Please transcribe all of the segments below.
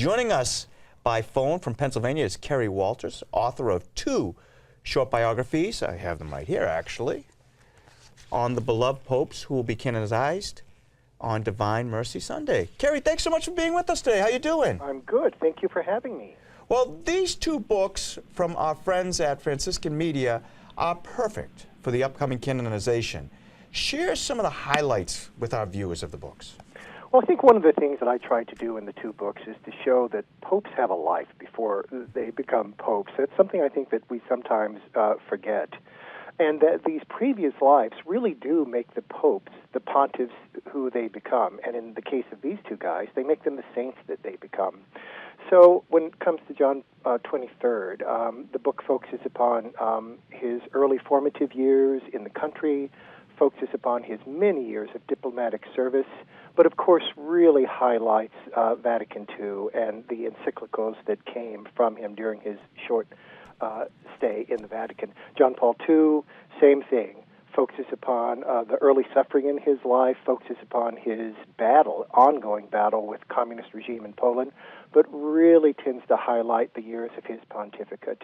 Joining us by phone from Pennsylvania is Kerry Walters, author of 2 short biographies. I have them right here, actually. On the beloved popes who will be canonized on Divine Mercy Sunday. Kerry, thanks so much for being with us today. How you doing? I'm good. Thank you for having me. Well, these 2 books from our friends at Franciscan Media are perfect for the upcoming canonization. Share some of the highlights with our viewers of the books. Well, I think one of the things that I tried to do in the 2 books is to show that popes have a life before they become popes. It's something I think that we sometimes forget. And that these previous lives really do make the popes, the pontiffs, who they become. And in the case of these 2 guys, they make them the saints that they become. So when it comes to John XXIII, the book focuses upon his early formative years in the country, focuses upon his many years of diplomatic service, but of course really highlights Vatican II and the encyclicals that came from him during his short stay in the Vatican. John Paul II, same thing, focuses upon the early suffering in his life, focuses upon his ongoing battle with the communist regime in Poland, but really tends to highlight the years of his pontificate.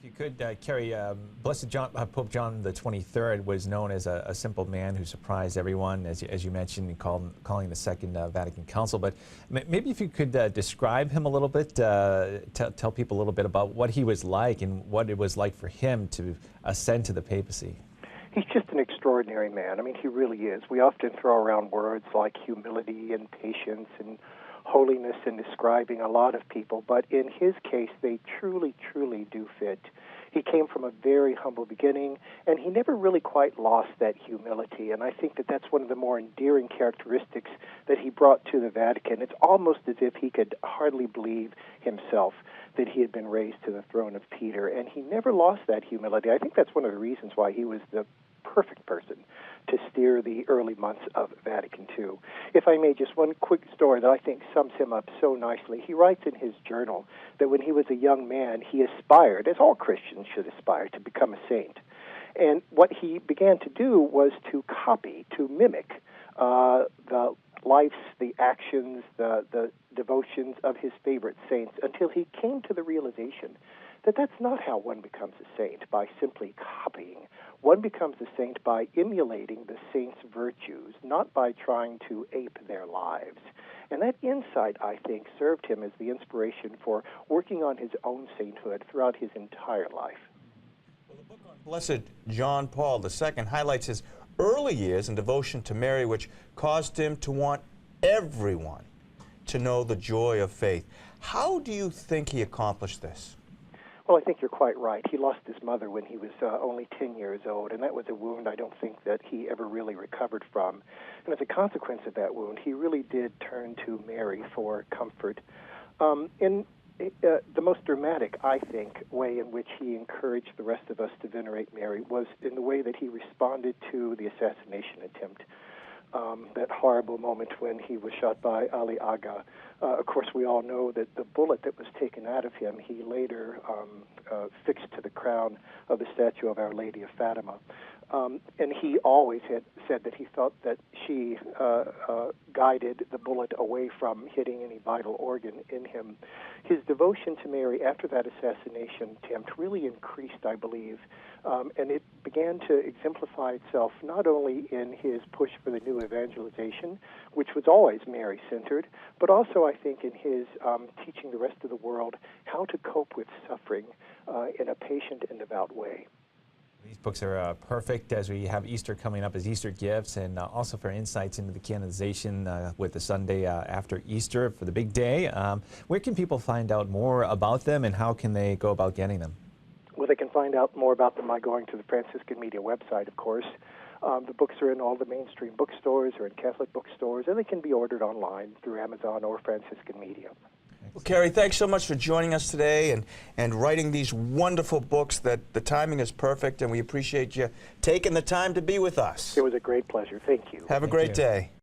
If you could, Kerry, Pope John the 23rd was known as a simple man who surprised everyone, as you mentioned, calling the Second Vatican Council. But maybe if you could describe him a little bit, tell people a little bit about what he was like and what it was like for him to ascend to the papacy. He's just an extraordinary man. I mean, he really is. We often throw around words like humility and patience and holiness in describing a lot of people, but in his case, they truly, truly do fit. He came from a very humble beginning, and he never really quite lost that humility, and I think that that's one of the more endearing characteristics that he brought to the Vatican. It's almost as if he could hardly believe himself that he had been raised to the throne of Peter, and he never lost that humility. I think that's one of the reasons why he was the perfect person to steer the early months of Vatican II. If I may, just one quick story that I think sums him up so nicely. He writes in his journal that when he was a young man, he aspired, as all Christians should aspire, to become a saint. And what he began to do was to copy, to mimic the lives, the actions, the devotions of his favorite saints until he came to the realization that that's not how one becomes a saint, by simply copying. One becomes a saint by emulating the saint's virtues, not by trying to ape their lives. And that insight, I think, served him as the inspiration for working on his own sainthood throughout his entire life. Well, the book on Blessed John Paul II highlights his early years in devotion to Mary, which caused him to want everyone to know the joy of faith. How do you think he accomplished this? Well, I think you're quite right. He lost his mother when he was only 10 years old, and that was a wound I don't think that he ever really recovered from. And as a consequence of that wound, he really did turn to Mary for comfort. In the most dramatic, I think, way in which he encouraged the rest of us to venerate Mary was in the way that he responded to the assassination attempt. That horrible moment when he was shot by Ali Aga. Of course, we all know that the bullet that was taken out of him, he later fixed to the crown of the statue of Our Lady of Fatima. And he always had said that he thought that she guided the bullet away from hitting any vital organ in him. His devotion to Mary after that assassination attempt really increased, I believe, and it began to exemplify itself not only in his push for the new evangelization, which was always Mary-centered, but also, I think, in his teaching the rest of the world how to cope with suffering in a patient and devout way. These books are perfect as we have Easter coming up as Easter gifts, and also for insights into the canonization with the Sunday after Easter for the big day. Where can people find out more about them, and how can they go about getting them? Well, they can find out more about them by going to the Franciscan Media website, of course. The books are in all the mainstream bookstores or in Catholic bookstores, and they can be ordered online through Amazon or Franciscan Media. Well, Kerry, thanks so much for joining us today and writing these wonderful books. That the timing is perfect, and we appreciate you taking the time to be with us. It was a great pleasure. Thank you. Have a great day.